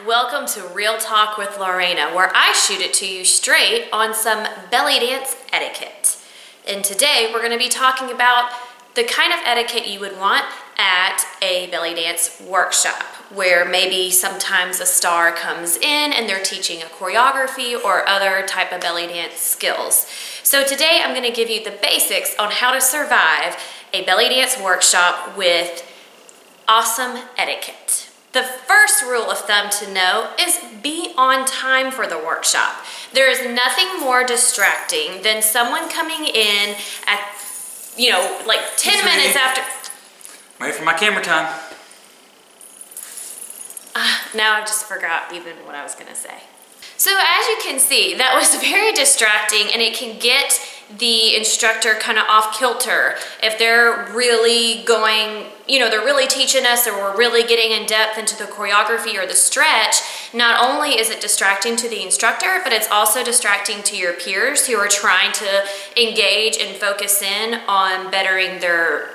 Welcome to Real Talk with Larena, where I shoot it to you straight on some belly dance etiquette. And today we're going to be talking about the kind of etiquette you would want at a belly dance workshop, where maybe sometimes a star comes in and they're teaching a choreography or other type of belly dance skills. So today I'm going to give you the basics on how to survive a belly dance workshop with awesome etiquette. The first rule of thumb to know is be on time for the workshop. There is nothing more distracting than someone coming in at, like 10 minutes after. Wait for my camera time. Now I just forgot even what I was gonna say. So as you can see, that was very distracting, and it can get the instructor kind of off kilter if they're really going, they're really teaching us, or we're really getting in depth into the choreography or the stretch. Not only is it distracting to the instructor, but it's also distracting to your peers who are trying to engage and focus in on bettering their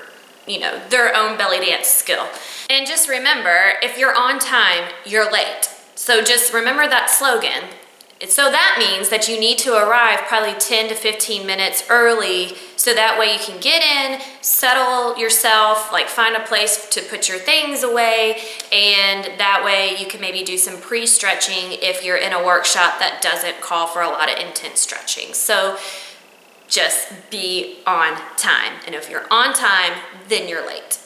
own belly dance skill. And just remember, if you're on time, you're late. So just remember that slogan. So that means that you need to arrive probably 10 to 15 minutes early, so that way you can get in, settle yourself, like find a place to put your things away, and that way you can maybe do some pre-stretching if you're in a workshop that doesn't call for a lot of intense stretching. So just be on time. And if you're on time, then you're late.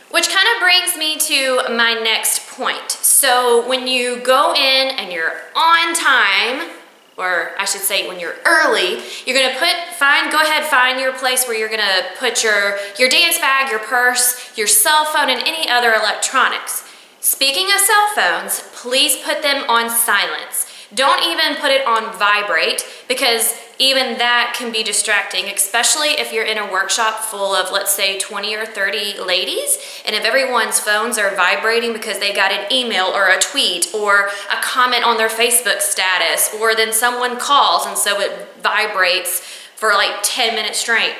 Which kind of brings me to my next point. So when you go in and you're on time, or I should say when you're early, you're gonna go ahead, find your place where you're gonna put your dance bag, your purse, your cell phone, and any other electronics. Speaking of cell phones, please put them on silence. Don't even put it on vibrate, because even that can be distracting, especially if you're in a workshop full of, let's say, 20 or 30 ladies, and if everyone's phones are vibrating because they got an email or a tweet or a comment on their Facebook status, or then someone calls and so it vibrates for like 10 minutes straight.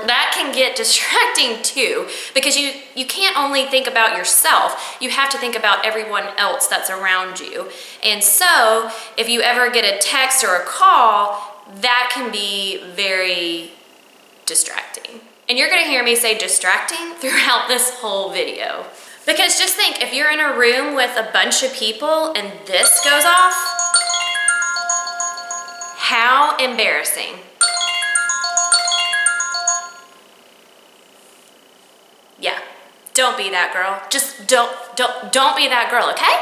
That can get distracting too, because you can't only think about yourself, you have to think about everyone else that's around you. And so if you ever get a text or a call, that can be very distracting. And you're gonna hear me say distracting throughout this whole video. Because just think, if you're in a room with a bunch of people and this goes off, how embarrassing. Yeah, don't be that girl. Just don't be that girl, okay?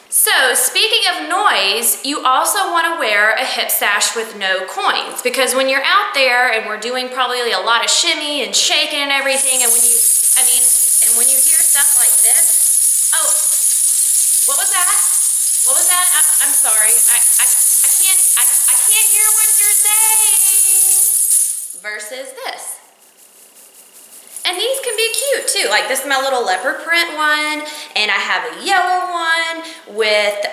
So speaking of noise, you also want to wear a hip sash with no coins, because when you're out there and we're doing probably a lot of shimmy and shaking and everything, and when you hear stuff like this, oh, what was that? What was that? I'm sorry. I can't hear what you're saying. Versus this. And these can be cute too. Like this is my little leopard print one, and I have a yellow one with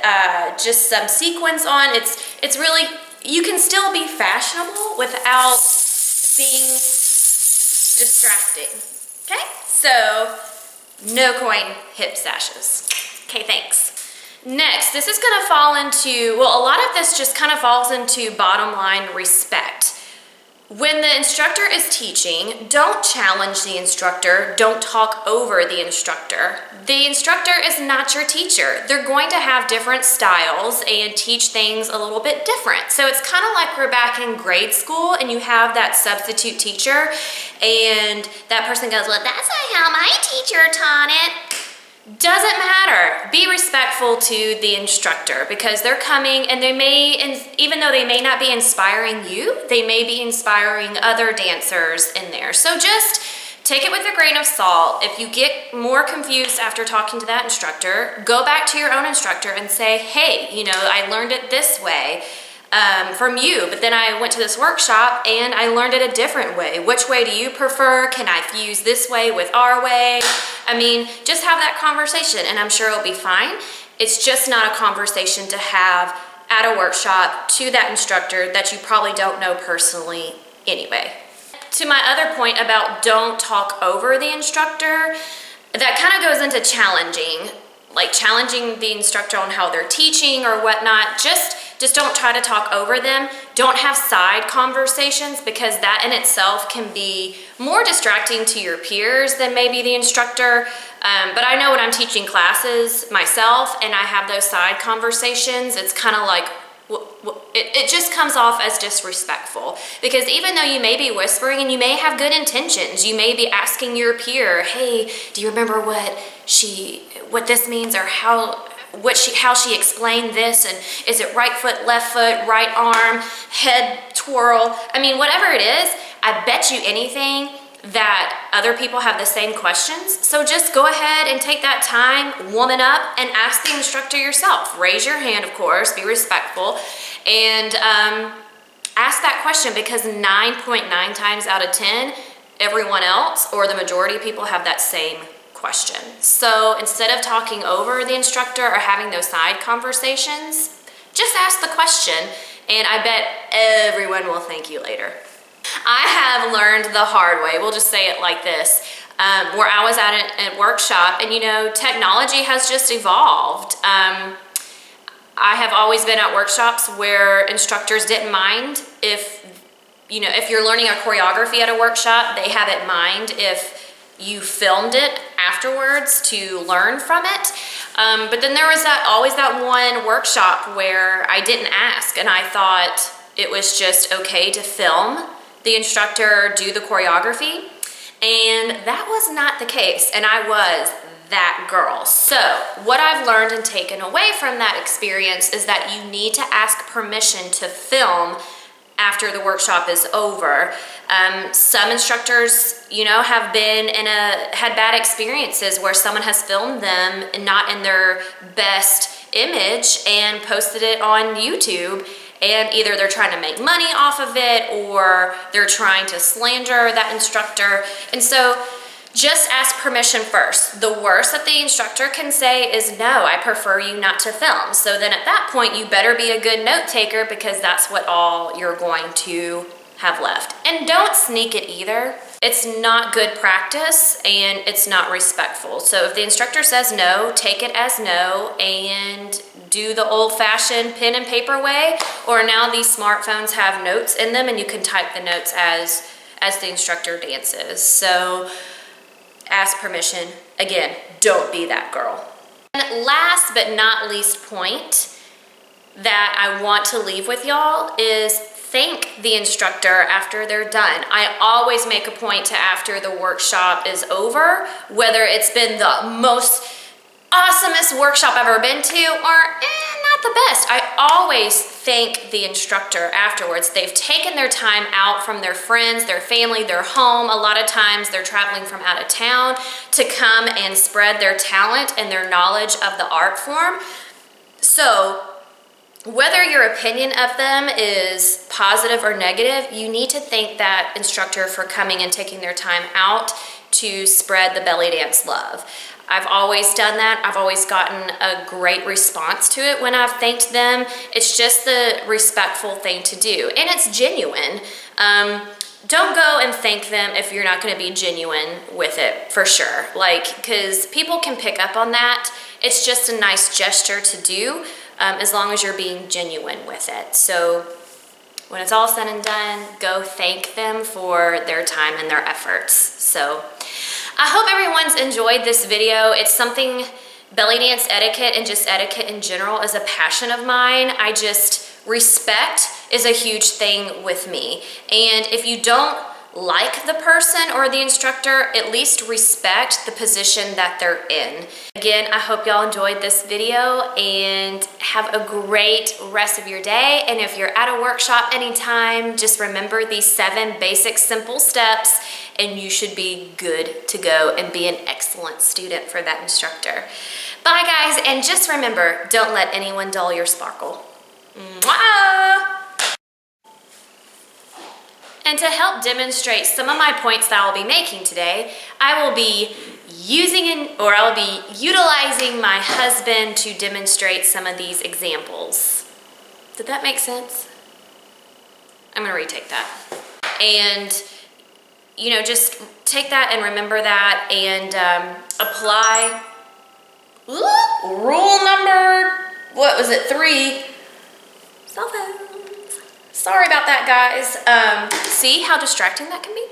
just some sequins on. It's really, you can still be fashionable without being distracting. Okay? So no coin hip sashes. Okay, thanks. Next, this is gonna fall into, well, a lot of this just kind of falls into bottom line respect. When the instructor is teaching, don't challenge the instructor, don't talk over the instructor. The instructor is not your teacher. They're going to have different styles and teach things a little bit different. So it's kind of like we're back in grade school and you have that substitute teacher, and that person goes, well, that's not how my teacher taught it. Doesn't matter. Be respectful to the instructor, because they're coming and they may, even though they may not be inspiring you, they may be inspiring other dancers in there. So just take it with a grain of salt. If you get more confused after talking to that instructor, go back to your own instructor and say, hey, I learned it this way from you, but then I went to this workshop and I learned it a different way. Which way do you prefer? Can I fuse this way with our way? Just have that conversation and I'm sure it'll be fine. It's just not a conversation to have at a workshop to that instructor that you probably don't know personally anyway. To my other point about don't talk over the instructor, that kind of goes into challenging. like challenging the instructor on how they're teaching or whatnot, just don't try to talk over them. Don't have side conversations, because that in itself can be more distracting to your peers than maybe the instructor. But I know when I'm teaching classes myself and I have those side conversations, it's kind of like, it just comes off as disrespectful, because even though you may be whispering and you may have good intentions, you may be asking your peer, hey, do you remember what this means, or how she explained this, and is it right foot, left foot, right arm, head twirl? I mean, whatever it is, I bet you anything that other people have the same questions. So just go ahead and take that time, woman up, and ask the instructor yourself. Raise your hand, of course, be respectful, and ask that question, because 9.9 times out of 10, everyone else or the majority of people have that same question. So instead of talking over the instructor or having those side conversations, just ask the question, and I bet everyone will thank you later. I have learned the hard way, we'll just say it like this, where I was at a workshop, and you know, technology has just evolved. I have always been at workshops where instructors didn't mind if you're learning a choreography at a workshop, they have it in mind if you filmed it afterwards to learn from it. But then there was always that one workshop where I didn't ask, and I thought it was just okay to film the instructor do the choreography, and that was not the case, and I was that girl. So what I've learned and taken away from that experience is that you need to ask permission to film after the workshop is over. Some instructors, have had bad experiences where someone has filmed them not in their best image and posted it on YouTube, and either they're trying to make money off of it or they're trying to slander that instructor. And so just ask permission first. The worst that the instructor can say is, no, I prefer you not to film. So then at that point, you better be a good note taker, because that's what all you're going to have left. And don't sneak it either. It's not good practice, and it's not respectful. So if the instructor says no, take it as no, and do the old-fashioned pen and paper way, or now these smartphones have notes in them and you can type the notes as the instructor dances. So ask permission. Again, don't be that girl. And last but not least point that I want to leave with y'all is thank the instructor after they're done. I always make a point to, after the workshop is over, whether it's been the most awesomest workshop I've ever been to or not the best, I always thank the instructor afterwards. They've taken their time out from their friends, their family, their home. A lot of times they're traveling from out of town to come and spread their talent and their knowledge of the art form. So whether your opinion of them is positive or negative, you need to thank that instructor for coming and taking their time out to spread the belly dance love. I've always done that. I've always gotten a great response to it when I've thanked them. It's just the respectful thing to do, and it's genuine. Don't go and thank them if you're not going to be genuine with it, for sure. Because people can pick up on that. It's just a nice gesture to do, as long as you're being genuine with it. So when it's all said and done, go thank them for their time and their efforts. So I hope everyone's enjoyed this video. It's something, belly dance etiquette and just etiquette in general is a passion of mine. Respect is a huge thing with me. And if you don't like the person or the instructor, at least respect the position that they're in. Again, I hope y'all enjoyed this video and have a great rest of your day. And if you're at a workshop anytime, just remember these 7 basic simple steps and you should be good to go and be an excellent student for that instructor. Bye guys, and just remember, don't let anyone dull your sparkle. Mwah! And to help demonstrate some of my points that I'll be making today, I will be utilizing my husband to demonstrate some of these examples. Did that make sense? I'm gonna retake that. And just take that and remember that and apply. Ooh, what was it, 3 cell phones. Sorry about that, guys. See how distracting that can be?